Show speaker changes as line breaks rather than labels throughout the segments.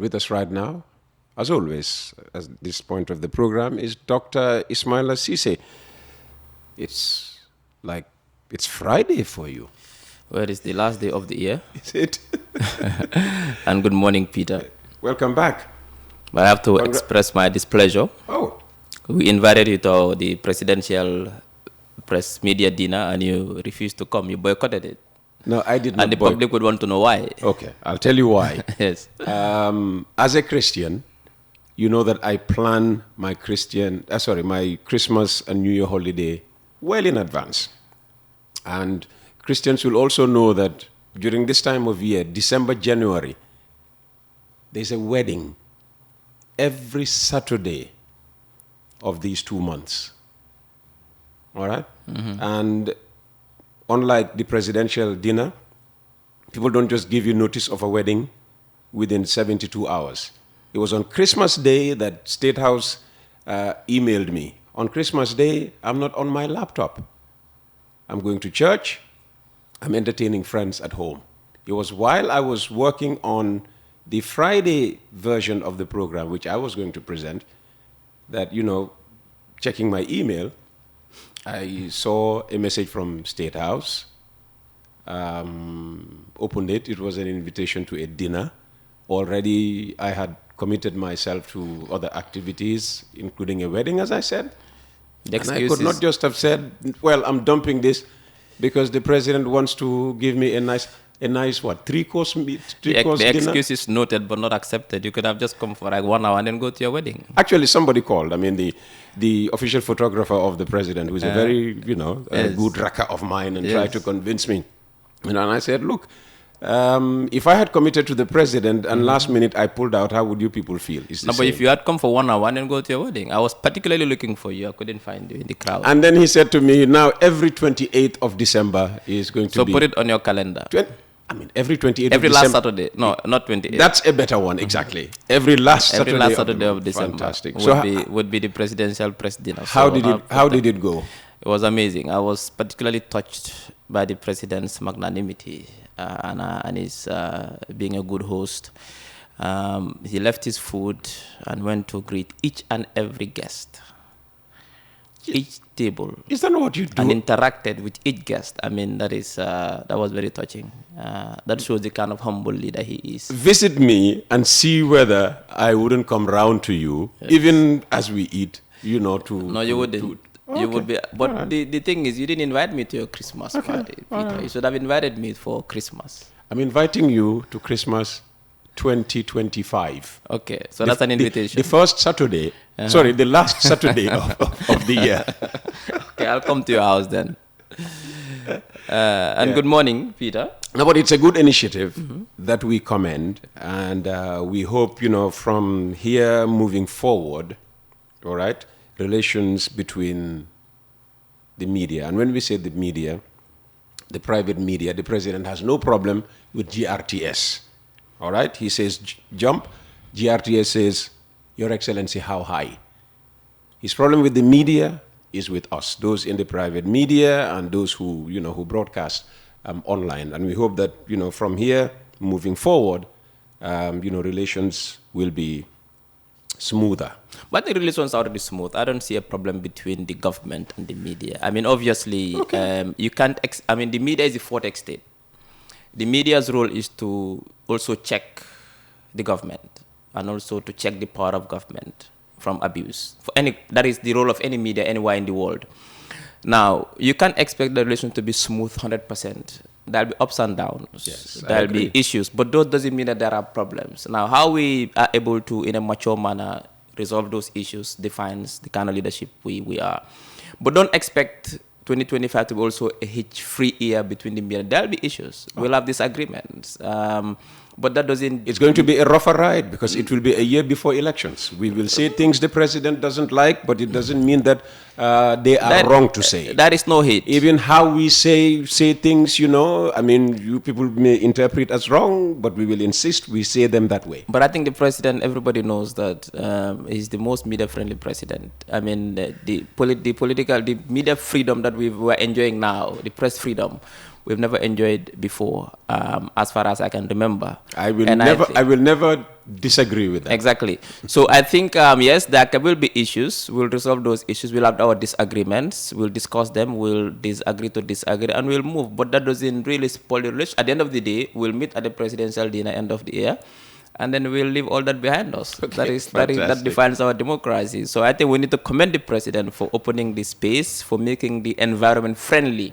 with us right now, as always, at this point of the program, is Dr. Ismaila Ceesay. It's like, it's Friday for you.
Well, it's the last day of the year.
Is it?
And good morning, Peter.
Welcome back.
I have to express my displeasure.
Oh.
We invited you to the presidential press media dinner and you refused to come. You boycotted it.
No, I did not.
And the public would want to know why.
Okay, I'll tell you why.
Yes.
As a Christian, you know that I plan my my Christmas and New Year holiday well in advance. And Christians will also know that during this time of year, December, January, there's a wedding every Saturday of these 2 months. All right? Mm-hmm. And unlike the presidential dinner, people don't just give you notice of a wedding within 72 hours. It was on Christmas Day that State House emailed me. On Christmas Day, I'm not on my laptop. I'm going to church. I'm entertaining friends at home. It was while I was working on the Friday version of the program, which I was going to present, that, checking my email, I saw a message from State House, opened it. It was an invitation to a dinner. Already I had committed myself to other activities, including a wedding, as I said. And I could not just have said, well, I'm dumping this because the president wants to give me a nice three-course dinner?
The excuse is noted but not accepted. You could have just come for like 1 hour and then go to your wedding.
Actually, somebody called. I mean, the official photographer of the president, who's a very, a good raka of mine, and tried to convince me. And I said, look, if I had committed to the president and last minute I pulled out, how would you people feel?
But if you had come for 1 hour and then go to your wedding, I was particularly looking for you. I couldn't find you in the crowd.
And then he said to me, now every 28th of December is going to be...
So put it on your calendar.
Every 28th of December.
Every last Saturday. No, not 28th.
That's a better one, exactly. Every last Saturday
of December.
Fantastic.
Would be the presidential press dinner.
How did it go?
It was amazing. I was particularly touched by the president's magnanimity and his being a good host. He left his food and went to greet each and every guest. Each table.
Is that not what you do?
And interacted with each guest. I mean, that was very touching. That shows the kind of humble leader he is.
Visit me and see whether I wouldn't come round to you, even as we eat,
No, you wouldn't.
Okay.
You would be. But the thing is, you didn't invite me to your Christmas party, Peter.
Right.
You should have invited me for Christmas.
I'm inviting you to Christmas 2025.
Okay, so that's an invitation.
The first Saturday, the last Saturday of the year.
Okay, I'll come to your house then. Good morning, Peter.
No, but it's a good initiative that we commend, and we hope, from here moving forward, all right, relations between the media. And when we say the media, the private media, the president has no problem with GRTS. All right? He says, jump. GRTS says, Your Excellency, how high? His problem with the media is with us, those in the private media and those who, who broadcast online. And we hope that, from here, moving forward, relations will be smoother.
But the relations are already smooth. I don't see a problem between the government and the media. I mean, obviously, you can't... the media is the fourth estate. The media's role is to also check the government and also to check the power of government from abuse. That is the role of any media anywhere in the world. Now, you can't expect the relation to be smooth 100%. There'll be ups and downs.
Yes,
there'll be issues, but those doesn't mean that there are problems. Now, how we are able to, in a mature manner, resolve those issues defines the kind of leadership we are. But don't expect 2025 to be also a hitch-free year between the media. There'll be issues. We'll have disagreements. But that doesn't...
It's going to be a rougher ride because it will be a year before elections. We will say things the president doesn't like, but it doesn't mean that they are wrong to say.
There is no hate.
Even how we say things, you people may interpret as wrong, but we will insist we say them that way.
But I think the president, everybody knows that he's the most media-friendly president. I mean, the media freedom that we're enjoying now, the press freedom, we've never enjoyed before, as far as I can remember.
I will never disagree with that.
Exactly. So I think, yes, there will be issues. We'll resolve those issues. We'll have our disagreements. We'll discuss them. We'll disagree to disagree, and we'll move. But that doesn't really spoil the relationship. At the end of the day, we'll meet at the presidential dinner end of the year, and then we'll leave all that behind us.
Okay,
That defines our democracy. So I think we need to commend the president for opening the space, for making the environment friendly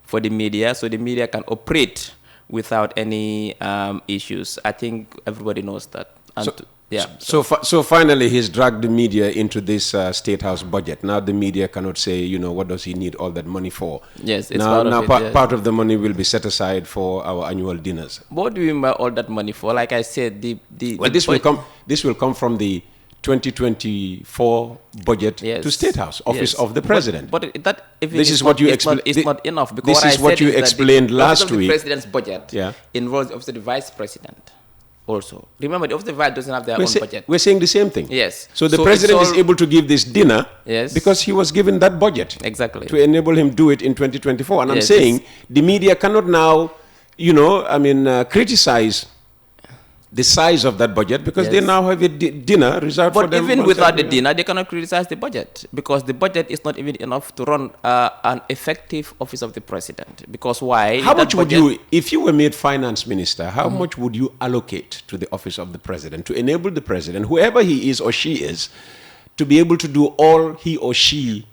for the media, so the media can operate without any issues. I think everybody knows that. And
so finally, he's dragged the media into this State House budget. Now the media cannot say, what does he need all that money for?
Yes, it's
part of the money will be set aside for our annual dinners.
What do you mean by all that money for? Like I said,
this will come from the 2024 budget to State House, Office of the President.
But
this is what you explained.
It's not enough, because
this is what you explained last week.
The president's budget involves the vice president. Also, remember, the office of the vice doesn't have their own budget.
We're saying the same thing.
Yes.
So the president is able to give this dinner because he was given that budget.
Exactly.
To enable him do it in 2024. And I'm saying the media cannot now, criticize the size of that budget, because they now have a dinner reserved for them.
But even without the dinner, they cannot criticize the budget, because the budget is not even enough to run an effective office of the president. Because why?
How much would you, if you were made finance minister, how much would you allocate to the office of the president to enable the president, whoever he is or she is, to be able to do all he or she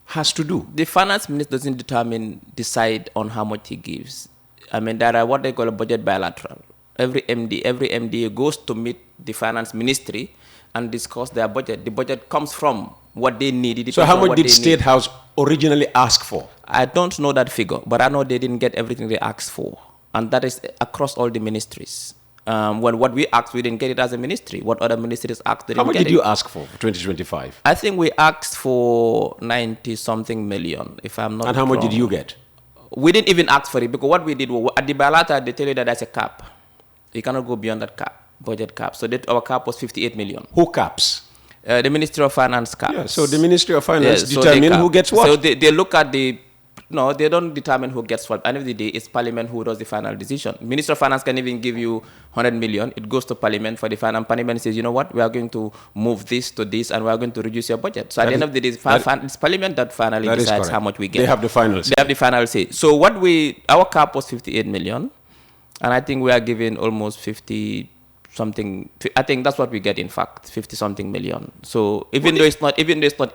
has to do?
The finance minister doesn't decide on how much he gives. I mean, there are what they call a budget bilateral. Every MD goes to meet the finance ministry and discuss their budget. The budget comes from what they need.
So how much did State House originally ask for?
I don't know that figure, but I know they didn't get everything they asked for. And that is across all the ministries. What we asked, we didn't get it as a ministry. What other ministries asked, they didn't get it.
How much did you ask for 2025?
I think we asked for 90-something million, if I'm not wrong.
And how much did you get?
We didn't even ask for it, because what we did, at the bilateral, they tell you that there's a cap. You cannot go beyond that cap, budget cap. So our cap was 58 million.
Who caps?
The Ministry of Finance caps.
Yeah, so the Ministry of Finance determine who gets what?
So they look at no, they don't determine who gets what. At the end of the day, it's Parliament who does the final decision. Minister of Finance can even give you 100 million. It goes to Parliament for the final. Parliament says, you know what, we are going to move this to this, and we are going to reduce your budget. So at the end of the day, it's Parliament that finally decides how much we get.
They have the final say.
They have the final say. So our cap was 58 million. And I think we are giving almost 50-something. I think that's what we get, in fact, 50-something million. So even though it's not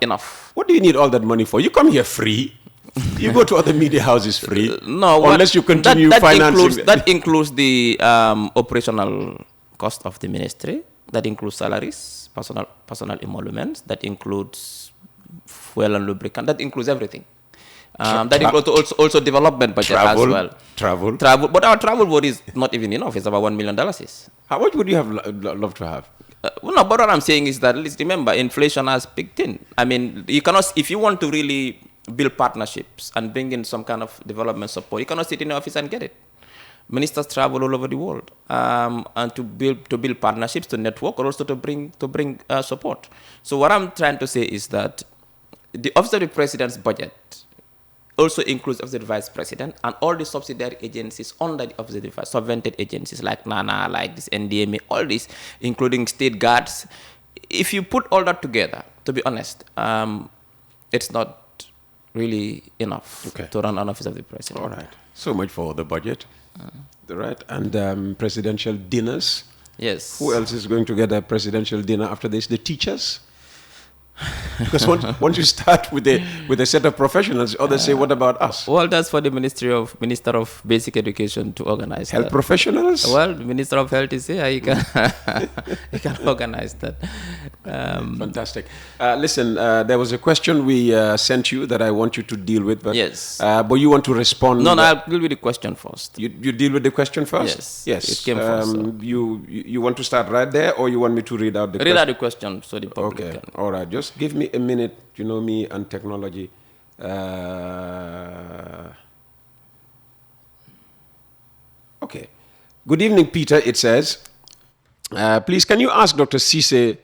enough.
What do you need all that money for? You come here free. You go to other media houses free.
No,
unless you continue financing.
That includes the operational cost of the ministry. That includes salaries, personal emoluments. That includes fuel and lubricant. That includes everything. That includes also development budget as well.
Travel.
But our travel budget is not even enough. It's about $1 million.
How much would you have loved to have?
No, but what I'm saying is that, let's remember, inflation has picked in. I mean, you cannot, if you want to really build partnerships and bring in some kind of development support, you cannot sit in the office and get it. Ministers travel all over the world, and to build partnerships, to network, or also to bring support. So what I'm trying to say is that the Office of the President's budget also includes Office of the Vice President and all the subsidiary agencies under the Office of the Vice, subvented agencies like NANA, like this NDMA, all this, including state guards. If you put all that together, to be honest, it's not really enough to run an Office of the President.
All right. So much for the budget. Right. And presidential dinners.
Yes.
Who else is going to get a presidential dinner after this? The teachers? Because once you start with a set of professionals, others say, "What about us?"
Well, that's for the Minister of Basic Education to organize.
Health professionals.
Well, the Minister of Health is here. He can organize that.
Fantastic. Listen, there was a question we sent you that I want you to deal with. But,
yes.
But you want to respond?
No, I'll deal with the question first.
You deal with the question first?
Yes. It came first. So.
You want to start right there, or you want me to read out the question?
Read out the question so the public can.
All right. Just give me a minute. You know me and technology. Okay. Good evening, Peter. It says, please, can you ask Dr. Ceesay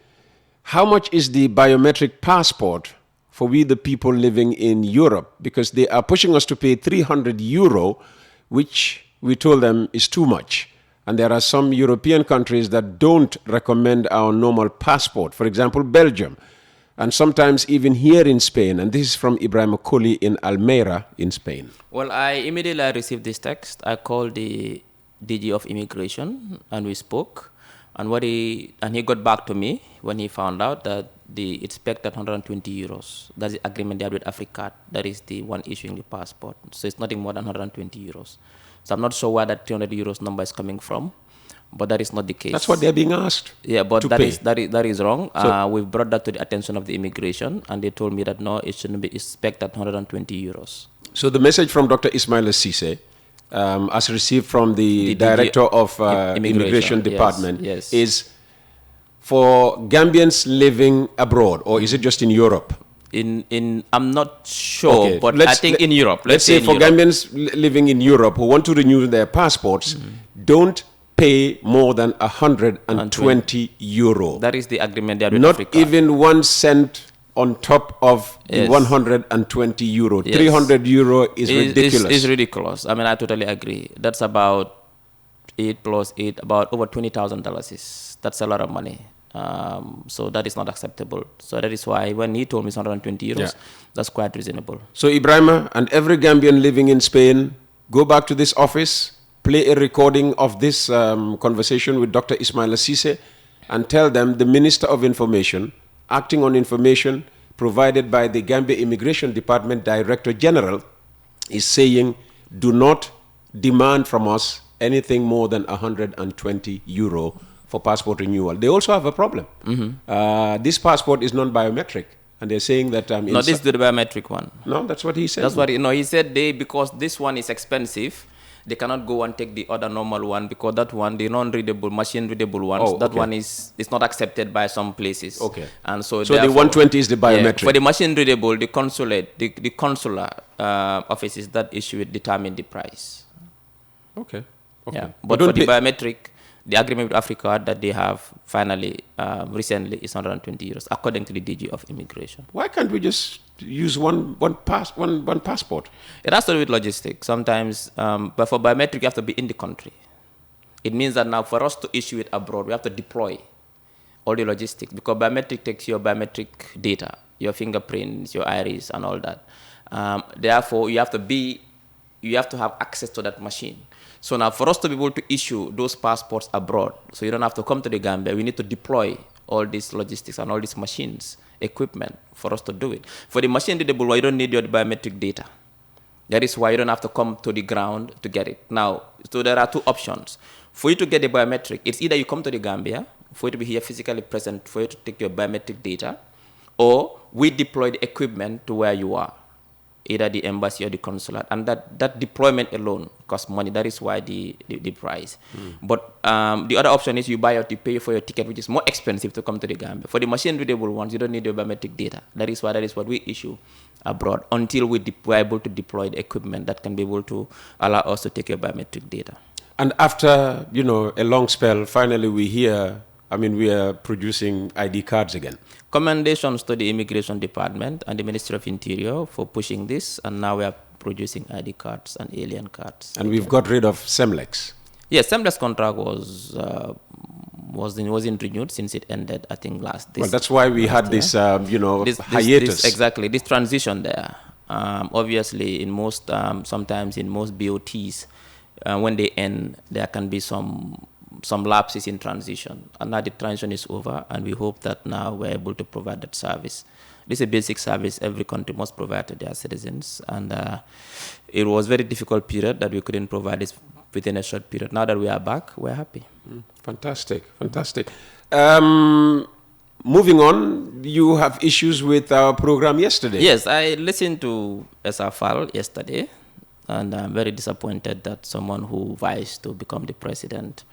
how much is the biometric passport for we the people living in Europe? Because they are pushing us to pay €300, which we told them is too much. And there are some European countries that don't recommend our normal passport. For example, Belgium. And sometimes even here in Spain. And this is from Ibrahim Okoli in Almeida in Spain.
Well, I immediately received this text. I called the DG of Immigration and we spoke. And he got back to me when he found out that it's pegged at 120 euros. That's the agreement they had with Africa. That is the one issuing the passport. So it's nothing more than 120 euros. So I'm not sure where that 300 euros number is coming from, but that is not the case.
That's what they're being asked.
Yeah, but that is wrong. So we've brought that to the attention of the immigration, and they told me that no, it shouldn't be. It's pegged at 120 euros.
So the message from Dr. Ismaila Ceesay, as received from the Director of Immigration Department,
yes.
is for Gambians living abroad, or is it just in Europe?
I'm not sure, but I think in Europe.
Let's say for Gambians living in Europe who want to renew their passports, don't pay more than 120 euro.
That is the agreement they have with
Not
Africa.
even 1 cent on top of the 120 euro. 300 euro is ridiculous.
It's ridiculous. I mean, I totally agree. That's about 8 plus 8, about over $20,000. That's a lot of money. So that is not acceptable. So that is why when he told me it's 120 euros, that's quite reasonable.
So Ibrahima and every Gambian living in Spain, go back to this office, play a recording of this conversation with Dr. Ismaila Ceesay, and tell them the Minister of Information, acting on information provided by the Gambia Immigration Department Director General, is saying, do not demand from us anything more than 120 euro for passport renewal. They also have a problem. This passport is non-biometric, and they're saying that...
no, this is the biometric one.
No, that's what he said.
That's what he said because this one is expensive, they cannot go and take the other normal one because that one, the non-readable, machine-readable ones, that one is not accepted by some places. Okay. And so
the 120 is the biometric.
For the machine-readable, the consulate, the consular offices that issue it determine the price.
Okay.
Yeah. But for the biometric, the agreement with Africa that they have finally recently is 120 euros, according to the DG of Immigration.
Why can't we just use one passport?
It has to do with logistics sometimes, but for biometric, you have to be in the country. It means that now for us to issue it abroad, we have to deploy all the logistics because biometric takes your biometric data, your fingerprints, your iris, and all that. Therefore, you have to have access to that machine. So now for us to be able to issue those passports abroad, so you don't have to come to the Gambia, we need to deploy all these logistics and all these machines, equipment for us to do it. For the machine readable, you don't need your biometric data. That is why you don't have to come to the ground to get it. Now, so there are two options. For you to get the biometric, it's either you come to the Gambia, for you to be here physically present, for you to take your biometric data, or we deploy the equipment to where you are, either the embassy or the consulate, and that deployment alone costs money. That is why the price. But the other option is you pay for your ticket, which is more expensive to come to the Gambia. For the machine-readable ones, you don't need your biometric data. That is what we issue abroad until we're able to deploy the equipment that can be able to allow us to take your biometric data.
And after a long spell, finally we are producing ID cards again.
Commendations to the Immigration Department and the Ministry of Interior for pushing this, and now we are producing ID cards and alien cards.
And we've got rid of SEMLEX.
Yes, SEMLEX contract wasn't renewed since it ended, I think, last.
Well, that's why we had this, hiatus.
Exactly, this transition there. Obviously, sometimes in most BOTs, when they end, there can be some lapses in transition, and now the transition is over, and we hope that now we're able to provide that service. This is a basic service every country must provide to their citizens, and it was a very difficult period that we couldn't provide this within a short period. Now that we are back, we're happy.
Fantastic. Moving on, you have issues with our program yesterday.
Yes, I listened to Essa Faal yesterday, and I'm very disappointed that someone who vies to become the president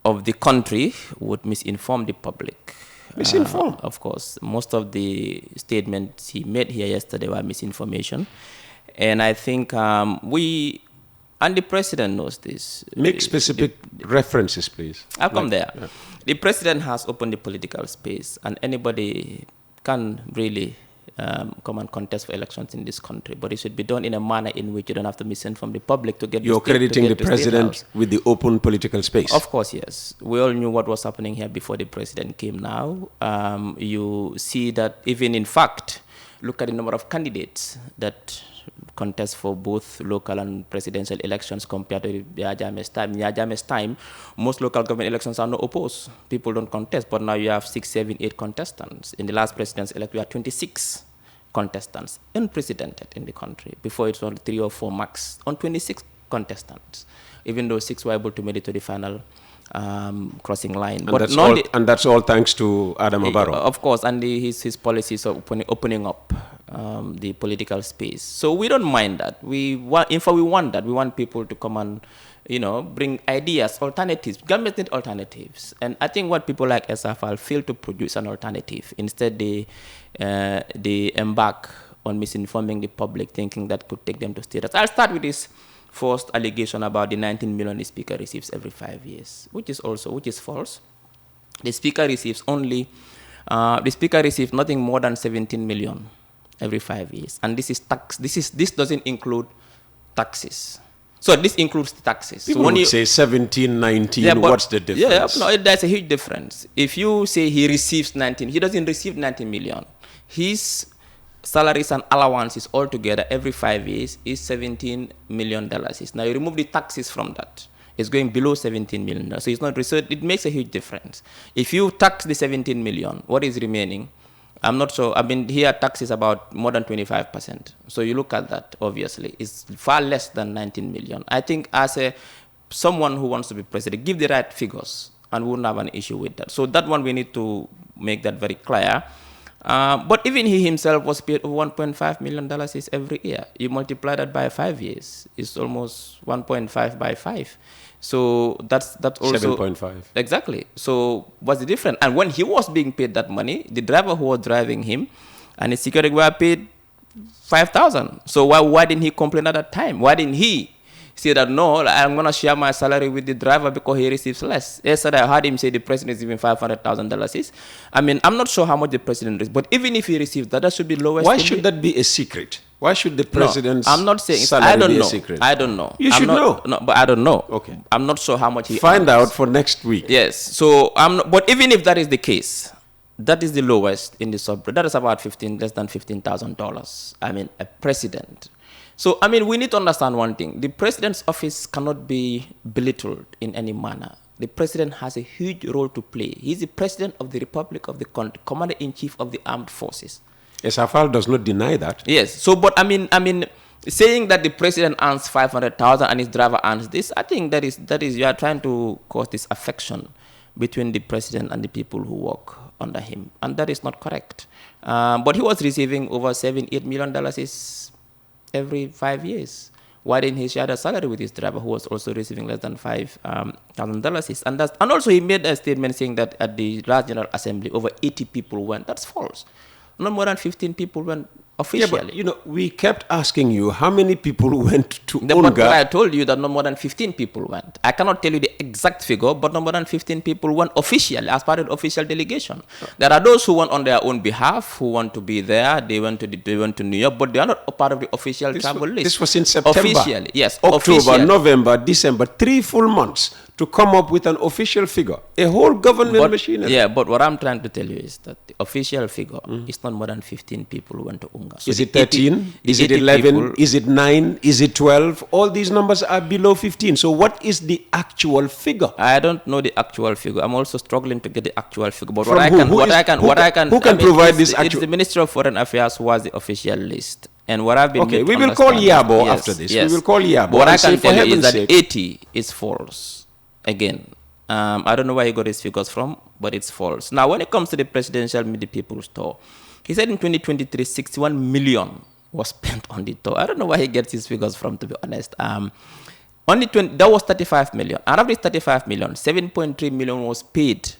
of the country would misinform the public.
Misinform?
Of course. Most of the statements he made here yesterday were misinformation. And I think and the president knows this.
Make specific references, please.
I'll come there. Yeah. The president has opened the political space, and anybody can really come and contest for elections in this country. But it should be done in a manner in which you don't have to misinform the public to get.
You're crediting the president with the open political space.
Of course, yes. We all knew what was happening here before the president came. Now you see that even in fact, look at the number of candidates that contest for both local and presidential elections compared to Yahya Jammeh's time. In Yahya Jammeh's time, most local government elections are not opposed. People don't contest, but now you have 6, 7, 8 contestants. In the last presidential election, we had 26 contestants, unprecedented in the country. Before it was only 3 or 4 max, on 26 contestants, even though 6 were able to make it to the final crossing line.
And, but that's all thanks to Adama Barrow.
Of course, and his policies of opening up the political space. So we don't mind that. In fact, we want that. We want people to come and, bring ideas, alternatives. Governments need alternatives. And I think what people like Essa Faal fail to produce an alternative. Instead, they embark on misinforming the public, thinking that could take them to status. I'll start with this first allegation about the 19 million the speaker receives every 5 years, which is false. The speaker receives nothing more than 17 million every 5 years, and this is tax. This doesn't include taxes. So this includes taxes.
People would say 17, 19. Yeah, what's the difference?
Yeah, no, there's a huge difference. If you say he receives 19, he doesn't receive 19 million. His salaries and allowances altogether every 5 years is $17 million. Now you remove the taxes from that, it's going below $17 million. So it's not. So it makes a huge difference. If you tax the 17 million, what is remaining? I'm not sure. I mean, here tax is about more than 25%. So you look at that, obviously, it's far less than 19 million. I think as someone who wants to be president, give the right figures and we wouldn't have an issue with that. So that one, we need to make that very clear. But even he himself was paid $1.5 million every year. You multiply that by 5 years, it's almost 1.5 by 5. So that's also
7.5.
Exactly. So what's the difference? And when he was being paid that money, the driver who was driving him and his security were paid $5,000. So why didn't he complain at that time? Why didn't he say that, no, I'm going to share my salary with the driver because he receives less? Yesterday, I heard him say the president is giving $500,000. I mean, I'm not sure how much the president receives, but even if he receives that, that should be lowest.
Why should that be a secret? Why should the president's
I'm not saying
salary be a secret?
I don't know.
You should know.
No, but I don't know.
Okay.
I'm not sure how much he
Find
earns.
out for next week.
Yes. So, but even if that is the case, that is the lowest in the sub. That is about less than $15,000. I mean, a president. So, I mean, we need to understand one thing. The president's office cannot be belittled in any manner. The president has a huge role to play. He's the president of the Republic of the country, commander-in-chief of the armed forces.
Essa Faal does not deny that.
Yes. So, but I mean, saying that the president earns 500,000 and his driver earns this, I think that is you are trying to cause this affection between the president and the people who work under him, and that is not correct. But he was receiving over $7-8 million every 5 years. Why didn't he share the salary with his driver, who was also receiving less than $5,000? And also he made a statement saying that at the last General Assembly, over 80 people went. That's false. Not more than 15 people went officially.
Yeah, but, we kept asking you how many people went to
But I told you that not more than 15 people went. I cannot tell you the exact figure, but not more than 15 people went officially as part of the official delegation. There are those who went on their own behalf, who want to be there. They went to New York, but they are not a part of the official travel list.
This was in September.
Officially, yes.
October,
officially.
November, December, 3 full months to come up with an official figure. A whole government machinery.
Yeah, but what I'm trying to tell you is that the official figure is not more than 15 people who went to Unga. So
is it 13? Is it 11? Is it 9? Is it 12? All these numbers are below 15. So what is the actual figure?
I don't know the actual figure. I'm also struggling to get the actual figure. But
From who can provide this actual?
It's the Ministry of Foreign Affairs who has the official list. And what I've been
okay, we will call Yabo after this.
Yes.
We will call Yabo.
What I can tell you is that 80 is false. Again, I don't know where he got his figures from, but it's false. Now, when it comes to the presidential media people's tour, he said in 2023, 61 million was spent on the tour. I don't know where he gets his figures from, to be honest. That was 35 million. Out of this 35 million, 7.3 million was paid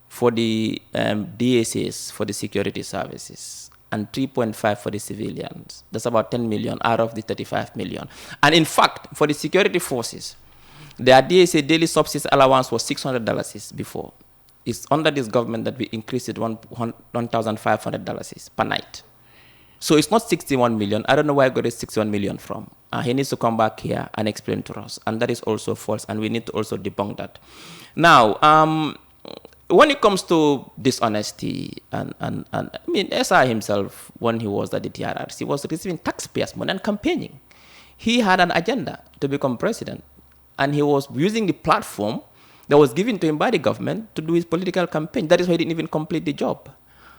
for the DSAs, for the security services, and 3.5 for the civilians. That's about 10 million out of the 35 million. And in fact, for the security forces, their DSA daily subsistence allowance was $600 before. It's under this government that we increased it $1,500 per night. So it's not 61 million. I don't know where I got this 61 million from. He needs to come back here and explain to us. And that is also false. And we need to also debunk that. Now, when it comes to dishonesty, and I mean, Essa himself, when he was at the TRRC, was receiving taxpayers' money and campaigning. He had an agenda to become president. And he was using the platform that was given to him by the government to do his political campaign. That is why he didn't even complete the job.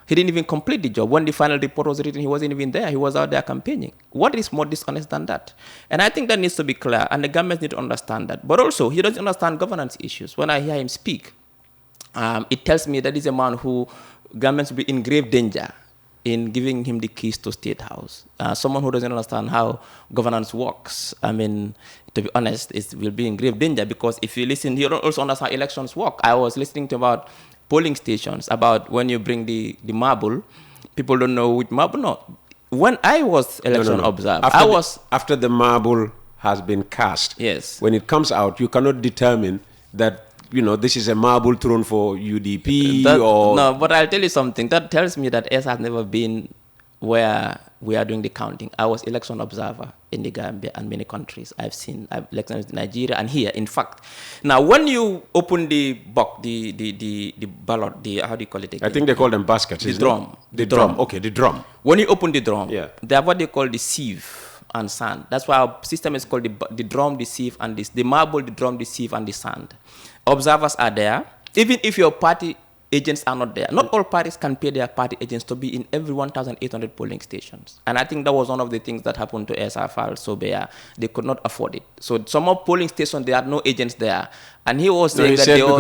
He didn't even complete the job. When the final report was written, he wasn't even there. He was out there campaigning. What is more dishonest than that? And I think that needs to be clear, and the government need to understand that. But also, he doesn't understand governance issues. When I hear him speak, it tells me that he's a man who governments will be in grave danger in giving him the keys to State House. Someone who doesn't understand how governance works, I mean, to be honest, will be in grave danger, because if you listen, you don't also understand how elections work. I was listening to about polling stations, about when you bring the marble, people don't know which marble. No, when I was election observer,
after the marble has been cast.
Yes.
When it comes out, you cannot determine that, you know, this is a marble thrown for UDP or...
No, but I'll tell you something. That tells me that Essa has never been where we are doing the counting. I was election observer in the Gambia and many countries. I've seen elections in Nigeria and here, in fact. Now, when you open the box, the ballot, how do you call it again?
I think they call them baskets.
The drum.
The drum. Okay, the drum.
When you open the drum,
yeah,
they have what they call the sieve and sand. That's why our system is called the drum, the sieve, and the marble, the drum, the sieve, and the sand. Observers are there. Even if your party agents are not there. Not all parties can pay their party agents to be in every 1,800 polling stations. And I think that was one of the things that happened to Essa, Faal, Ceesay. They could not afford it. So some of polling stations, there are no agents there. And he was saying that they all...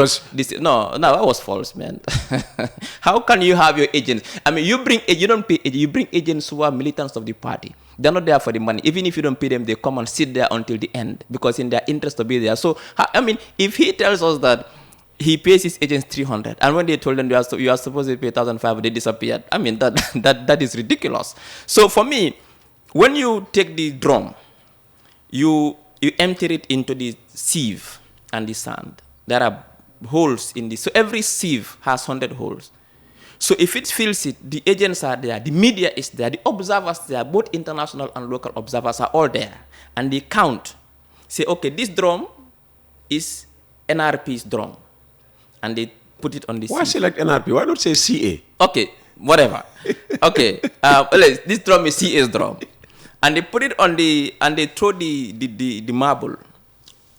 No, that was false, man. How can you have your agents? I mean, you don't pay agents. You bring agents who are militants of the party. They're not there for the money. Even if you don't pay them, they come and sit there until the end, because in their interest to be there. So, I mean, if he tells us that he pays his agents 300, and when they told them you are supposed to pay 1,500, they disappeared. I mean, that is ridiculous. So for me, when you take the drum, you empty it into the sieve and the sand. There are holes in this. So every sieve has 100 holes. So if it fills it, the agents are there, the media is there, the observers there, both international and local observers are all there. And they count. Say, okay, this drum is NRP's drum. And they put it on the
Why select NRP? Why not say CA?
Okay, whatever. Okay, this drum is CA's drum. And they put it on and they throw the marble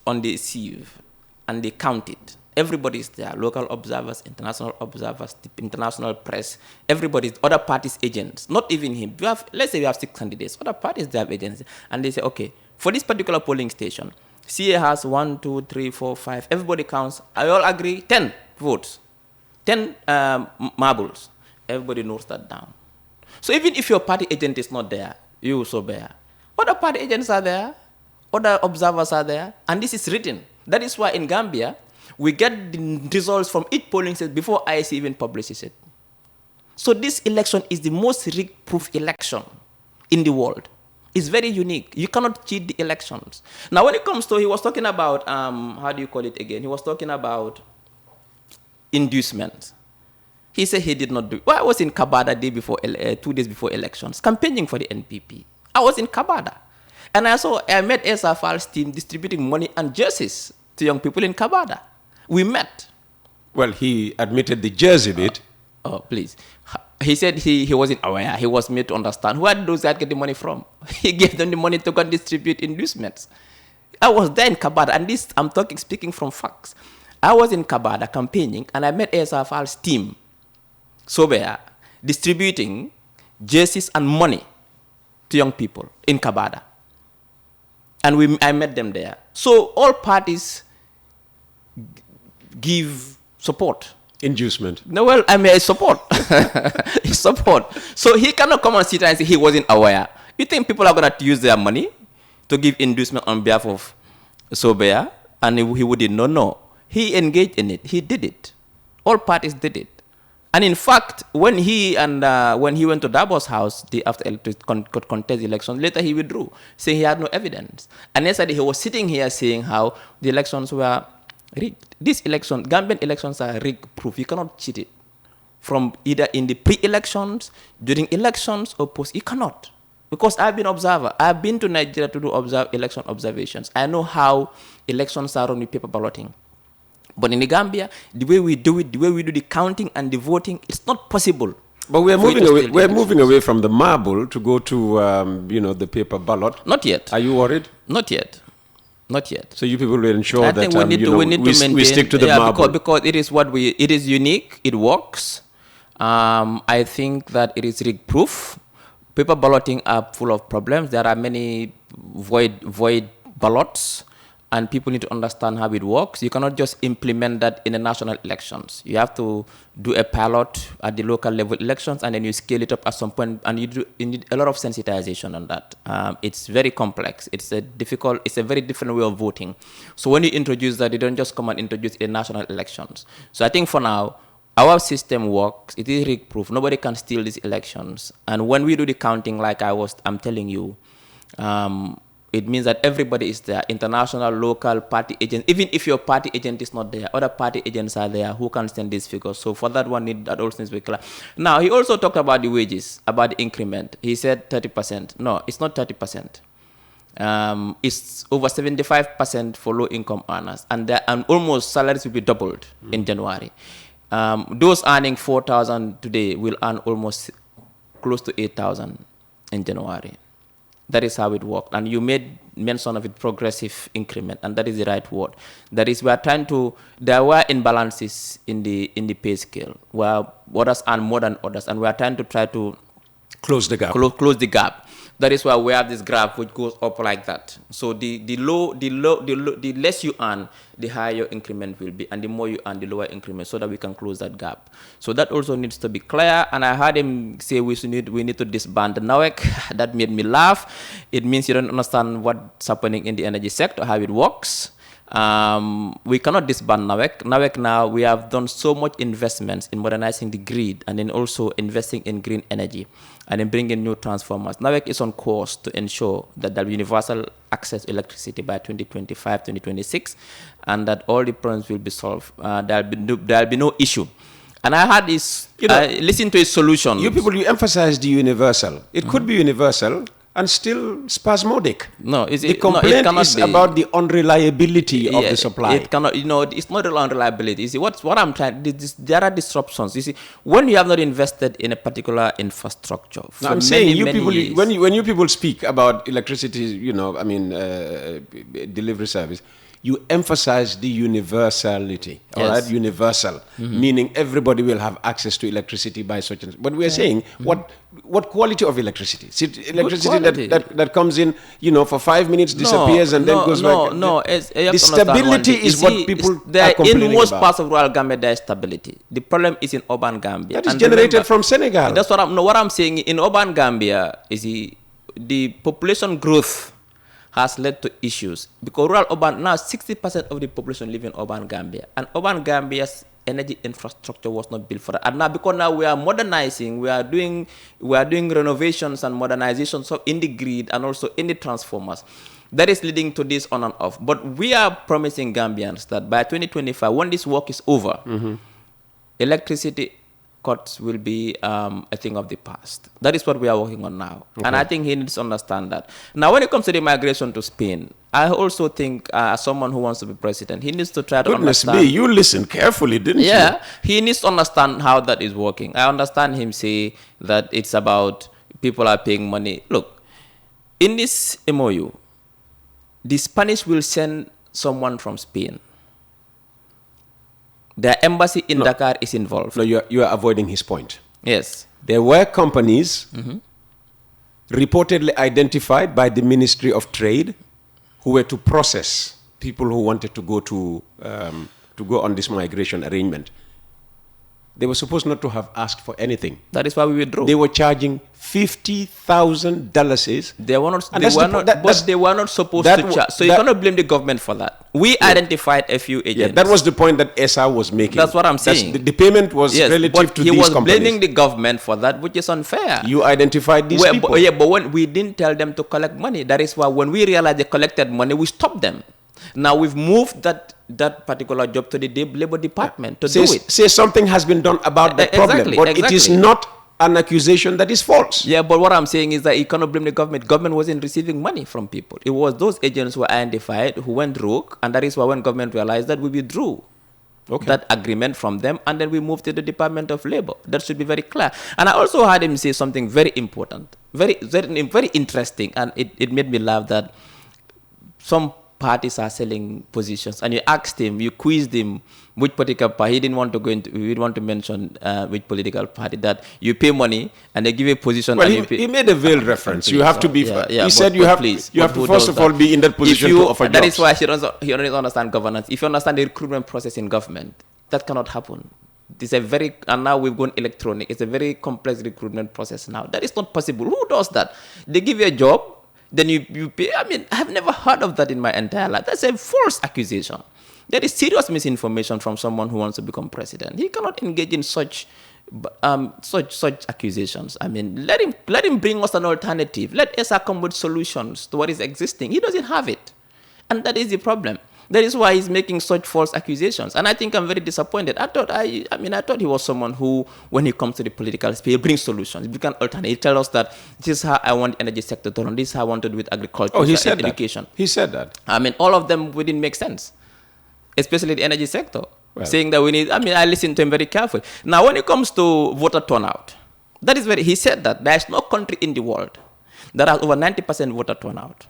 on the sieve. And they count it. Everybody is there. Local observers, international observers, the international press, everybody, other parties' agents, not even him. Let's say we have 6 candidates. Other parties, they have agents. And they say, okay, for this particular polling station, CA has 1, 2, 3, 4, 5. Everybody counts. I all agree. 10 votes. 10 marbles. Everybody notes that down. So even if your party agent is not there, you also bear. Other party agents are there. Other observers are there. And this is written. That is why in Gambia, we get the results from each polling station before IEC even publishes it. So this election is the most rig-proof election in the world. It's very unique. You cannot cheat the elections. Now, when it comes to, he was talking about, how do you call it again? He was talking about inducement. He said he did not do it. Well, I was in Kabada 2 days before elections, campaigning for the NPP. I was in Kabada. And I met Essa Faal's team distributing money and jerseys to young people in Kabada. We met.
Well, he admitted the jersey bit.
Oh, please. He said he wasn't aware. He was made to understand. Where did those guys get the money from? He gave them the money to go and distribute inducements. I was there in Kabada, and this, speaking from facts. I was in Kabada campaigning, and I met Essa Faal's team, Ceesay, distributing jerseys and money to young people in Kabada. And I met them there. So all parties give support.
Inducement.
No, well, I mean, support. Support. So he cannot come and sit and say he wasn't aware. You think people are going to use their money to give inducement on behalf of Ceesay, and he wouldn't know? No. He engaged in it. He did it. All parties did it. And in fact, when he went to Dabo's house after to contest the election, later he withdrew, saying he had no evidence. And yesterday he was sitting here saying how the elections were rigged. This election, Gambian elections are rig-proof. You cannot cheat it. from either in the pre-elections, during elections, or post. You cannot. Because I've been observer. I've been to Nigeria to do election observations. I know how elections are run with paper balloting. But in the Gambia, the way we do it, the way we do the counting and the voting, it's not possible.
But we're moving away. We're moving away from the marble to go to the paper ballot.
Not yet.
Are you worried?
Not yet. Not yet.
So you people will ensure
I
that
think we need to maintain,
we stick to the marble
because it is it is unique. It works. I think that it is rig-proof. Paper balloting are full of problems. There are many void ballots, and people need to understand how it works. You cannot just implement that in the national elections. You have to do a pilot at the local level elections, and then you scale it up at some point, and you need a lot of sensitization on that. It's very complex. It's a very different way of voting. So when you introduce that, you don't just come and introduce it in national elections. So I think for now, our system works. It is rig-proof. Nobody can steal these elections. And when we do the counting, like I'm telling you, it means that everybody is there, international, local, party agents. Even if your party agent is not there, other party agents are there who can send these figures. So for that one, that also needs to be clear. Now, he also talked about the wages, about the increment. He said 30%. No, it's not 30%. It's over 75% for low-income earners. And almost salaries will be doubled in January. Those earning 4,000 today will earn almost close to 8,000 in January. That is how it worked. And you made mention of it, progressive increment, and that is the right word. That is, there were imbalances in the pay scale, where others earn more than others, and we are trying to
close the gap.
Close the gap. That is why we have this graph which goes up like that. So the less you earn, the higher your increment will be, and the more you earn, the lower increment, so that we can close that gap. So that also needs to be clear. And I heard him say we need to disband the NAWEC. That made me laugh. It means you don't understand what's happening in the energy sector, how it works. We cannot disband NAWEC. NAWEC now, we have done so much investments in modernizing the grid, and then also investing in green energy, and then bringing new transformers. NAWEC is on course to ensure that there will be universal access to electricity by 2025, 2026, and that all the problems will be solved. There will be no issue. And I had this, listen to his solution.
You people, you emphasize the universal. It could be universal and still spasmodic.
No,
the complaint is about the unreliability of the supply.
It cannot, it's not unreliability. You see, what I'm trying, there are disruptions. You see, when you have not invested in a particular infrastructure,
now, I'm saying when you people speak about electricity, delivery service, you emphasize the universality, all right? Universal, meaning everybody will have access to electricity by such and such. But we are saying, what quality of electricity? Is it electricity that comes in, for 5 minutes, disappears, and then goes back?
No.
The stability is what people are complaining
in most
about.
parts of rural Gambia, there is stability. The problem is in urban Gambia.
That is generated from Senegal.
That's what I'm saying. In urban Gambia, is the population growth has led to issues, because now 60% of the population live in urban Gambia, and urban Gambia's energy infrastructure was not built for that. And now, because now we are modernizing, we are doing renovations and modernizations in the grid and also in the transformers. That is leading to this on and off. But we are promising Gambians that by 2025, when this work is over, electricity cuts will be a thing of the past. That is what we are working on now. Okay. And I think he needs to understand that. Now, when it comes to the migration to Spain, I also think as someone who wants to be president, he needs to try to understand.
Goodness me, you listened carefully, didn't you?
Yeah, he needs to understand how that is working. I understand him say that it's about people are paying money. Look, in this MOU, the Spanish will send someone from Spain. The embassy in Dakar is involved.
No, you are avoiding his point.
Yes.
There were companies reportedly identified by the Ministry of Trade who were to process people who wanted to go on this migration arrangement. They were supposed not to have asked for anything.
That is why we withdrew.
They were charging $50,000.
They were not supposed to charge. So you cannot blame the government for that. We identified a few agents.
Yeah, that was the point that Essa was making.
That's what I'm saying.
The payment was relative to these companies.
He was blaming the government for that, which is unfair.
You identified these people.
But when we didn't tell them to collect money, that is why when we realized they collected money, we stopped them. Now we've moved that particular job to the Labor Department to do it.
Say something has been done about the problem, but it is not an accusation that is false.
Yeah, but what I'm saying is that you cannot blame the government. Government wasn't receiving money from people. It was those agents who were identified who went rogue, and that is why when government realized that, we withdrew that agreement from them, and then we moved to the Department of Labor. That should be very clear. And I also heard him say something very important, very interesting, and it made me laugh that some parties are selling positions, and you asked him, you quizzed him which political party. He didn't want to go into, he didn't want to mention which political party, that you pay money and they give you a position.
Well,
and
he made a veiled reference. You have to be, he said you have to first of all be in that position to offer jobs.
That is why he doesn't understand governance. If you understand the recruitment process in government, that cannot happen. It's a very, and now we've gone electronic. It's a very complex recruitment process now. That is not possible. Who does that? They give you a job, then you pay. I mean, I have never heard of that in my entire life. That's a false accusation. There is serious misinformation from someone who wants to become president. He cannot engage in such accusations. I mean, let him bring us an alternative. Let Essa come with solutions to what is existing. He doesn't have it, and that is the problem. That is why he's making such false accusations. And I think I'm very disappointed. I thought he was someone who, when he comes to the political space, he brings solutions. He brings alternate. He tells us that this is how I want the energy sector to run. This is how I want to do with agriculture.
Oh, he said
education.
That. He said that.
I mean, all of them wouldn't make sense, especially the energy sector. Well, saying that we need, I listened to him very carefully. Now, when it comes to voter turnout, he said that there is no country in the world that has over 90% voter turnout.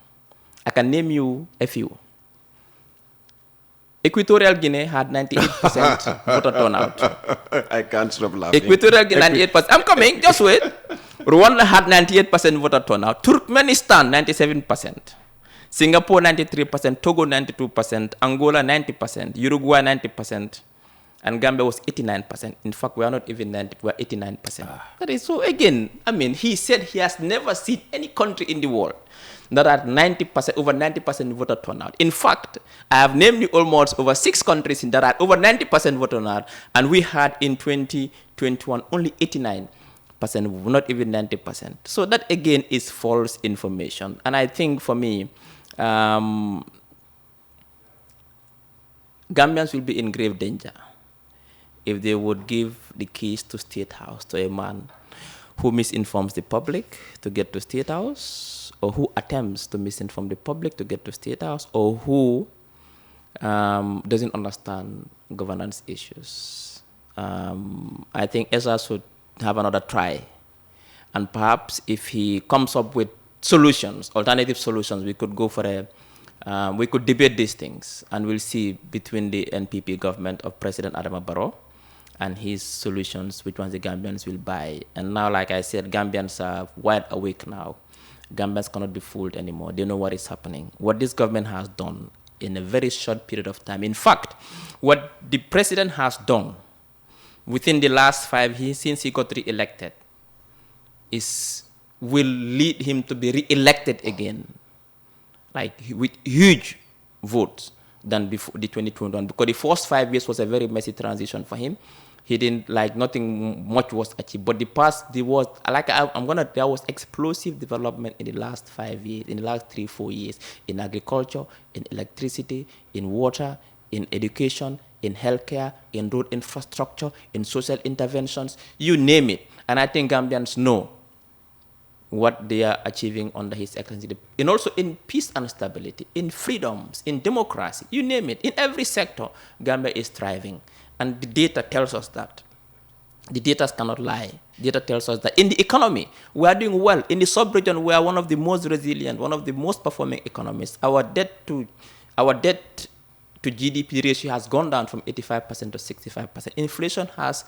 I can name you a few. Equatorial Guinea had 98% voter turnout.
I can't stop laughing.
Equatorial Guinea, 98%. I'm coming, just wait. Rwanda had 98% voter turnout. Turkmenistan, 97%. Singapore, 93%. Togo, 92%. Angola, 90%. Uruguay, 90%. And Gambia was 89%. In fact, we are not even 90%, we are 89%. That is so, again, he said he has never seen any country in the world that had 90%, over 90% voter turnout. In fact, I have named you almost over 6 countries that had over 90% voter turnout, and we had in 2021 only 89%, not even 90%. So that again is false information. And I think for me, Gambians will be in grave danger if they would give the keys to State House to a man who misinforms the public to get to State House, or who attempts to misinform the public to get to State House, or who doesn't understand governance issues. I think Essa should have another try. And perhaps if he comes up with solutions, alternative solutions, we could go for we could debate these things, and we'll see between the NPP government of President Adama Barrow and his solutions, which ones the Gambians will buy. And now, like I said, Gambians are wide awake now. Gambians cannot be fooled anymore. They know what is happening. What this government has done in a very short period of time. In fact, what the president has done within the last 5 years since he got re-elected will lead him to be re-elected again, like with huge votes than before the 2021. Because the first 5 years was a very messy transition for him. He didn't, nothing much was achieved. But there was explosive development in the last 5 years, in the last 3-4 years, in agriculture, in electricity, in water, in education, in healthcare, in road infrastructure, in social interventions, you name it. And I think Gambians know what they are achieving under his excellency. And also in peace and stability, in freedoms, in democracy, you name it. In every sector, Gambia is thriving. And the data tells us that. The data cannot lie. Data tells us that in the economy, we are doing well. In the sub-region, we are one of the most resilient, one of the most performing economies. Our debt to GDP ratio has gone down from 85% to 65%. Inflation has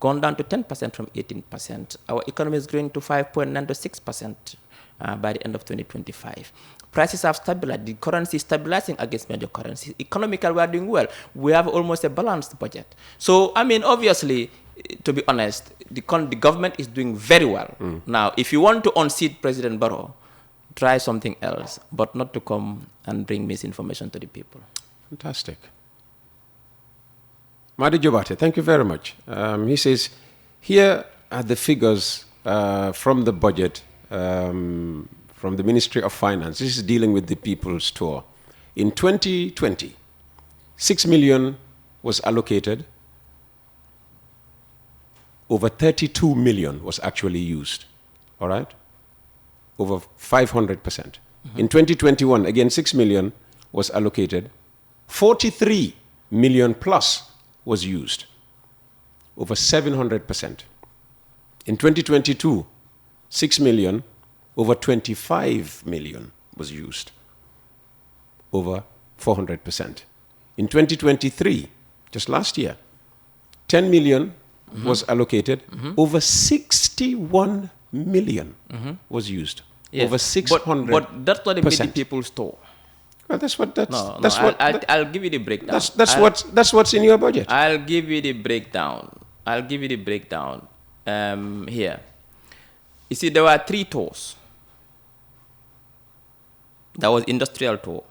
gone down to 10% from 18%. Our economy is growing to 5.9 to 6% by the end of 2025. Prices have stabilized. The currency is stabilizing against major currencies. Economically, we are doing well. We have almost a balanced budget. So, obviously, to be honest, the government is doing very well. Now, if you want to unseat President Barrow, try something else, but not to come and bring misinformation to the people.
Fantastic. Madi Jobate, thank you very much. He says, here are the figures from the budget from the Ministry of Finance. This is dealing with the People's Tour. In 2020, 6 million was allocated. Over 32 million was actually used. All right? Over 500%. In 2021, again, 6 million was allocated. 43 million plus was used. Over 700%. In 2022, 6 million, over 25 million was used. Over 400%. In 2023, just last year, 10 million was allocated. Over 61 million was used.
Yes.
Over 600%.
But that's not the media people store.
Well,
I'll give you the breakdown.
That's what's in your budget.
I'll give you the breakdown. Here. You see, there were 3 tours. There was industrial tour,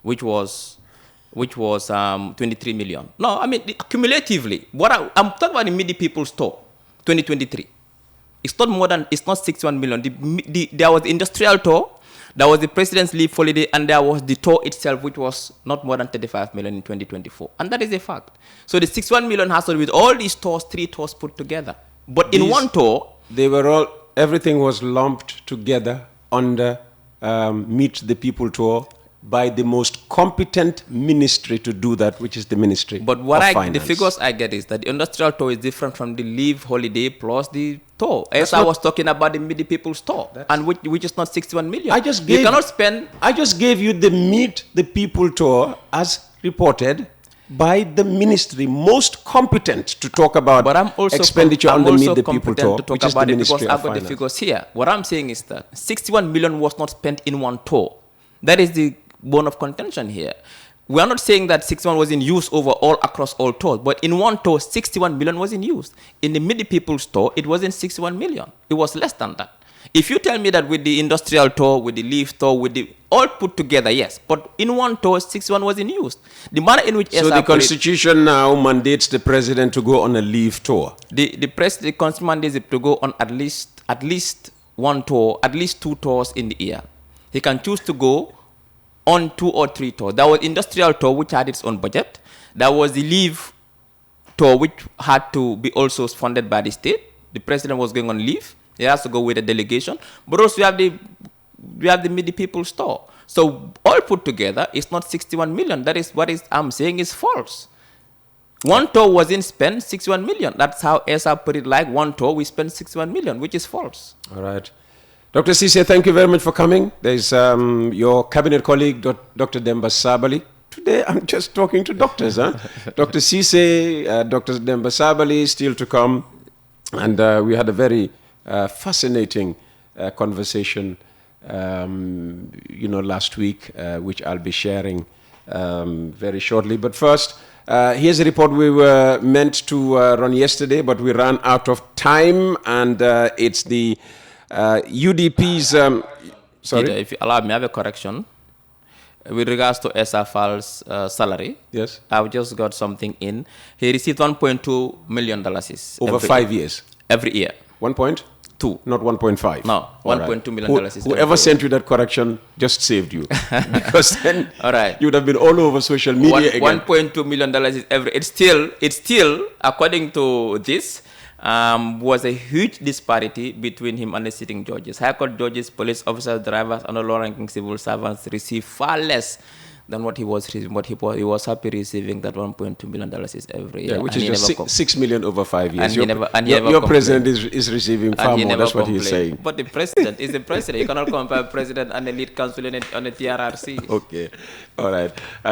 which was 23 million. No, I mean cumulatively. I'm talking about the media people store, 2023. It's not 61 million. There was the industrial tour, there was the president's leave holiday, and there was the tour itself, which was not more than 35 million in 2024. And that is a fact. So the 61 million has to do with all these tours, 3 tours put together. But in one tour,
everything was lumped together under Meet the People tour by the most competent ministry to do that, which is the Ministry of Finance.
The figures I get is that the industrial tour is different from the leave holiday plus the tour. Essa was talking about the Meet the People tour, and which is not 61 million.
I just gave you the Meet the People tour as reported by the ministry most competent to talk about expenditure on the Meet the People tour, which is the Ministry of Finance.
I've got the figures here. What I'm saying is that 61 million was not spent in one tour. That is the bone of contention here. We are not saying that 61 was in use across all tours, but in one tour, 61 million was in use. In the Meet the People tour, it wasn't 61 million. It was less than that. If you tell me that with the industrial tour, with the leave tour, with the all put together, yes, but in one tour, 61 was in use. The manner in which
the Constitution now mandates the president to go on a leave tour.
The Constitution mandates it to go on at least one tour, at least 2 tours in the year. He can choose to go on 2 or 3 tours. There was industrial tour, which had its own budget. There was the leave tour, which had to be also funded by the state. The president was going on leave. He has to go with a delegation. But also we have the Meet the People tour. So all put together, it's not 61 million. That is what I'm saying is false. One tour wasn't spent 61 million. That's how Essa put it, like one tour, we spent 61 million, which is false.
All right. Dr. Ceesay, thank you very much for coming. There's your cabinet colleague, Dr. Demba Sabali. Today, I'm just talking to doctors. Dr. Ceesay, Dr. Demba Sabali, still to come. And we had a very fascinating conversation, last week, which I'll be sharing very shortly. But first, here's a report we were meant to run yesterday, but we ran out of time. And it's the UDP's... sorry?
Peter, if you allow me, I have a correction. With regards to Essa Faal's salary,
yes,
I've just got something in. He received $1.2 million.
Over 5 years?
Every year.
1.2? Not 1.5?
No, $1.2 million.
Whoever sent you that correction just saved you. Because then
all right,
you would have been all over social media again.
$1.2 million is every... It's still, according to this, was a huge disparity between him and the sitting judges. High Court judges, police officers, drivers, and lower-ranking civil servants receive far less than what he was receiving. What he was happy receiving, that $1.2 million is every year.
Yeah, which is just 6 million over 5 years.
And
your president is receiving far more. That's what he's saying.
But the president is the president. You cannot compare president and the lead counsel on a TRRC.
Okay. All right.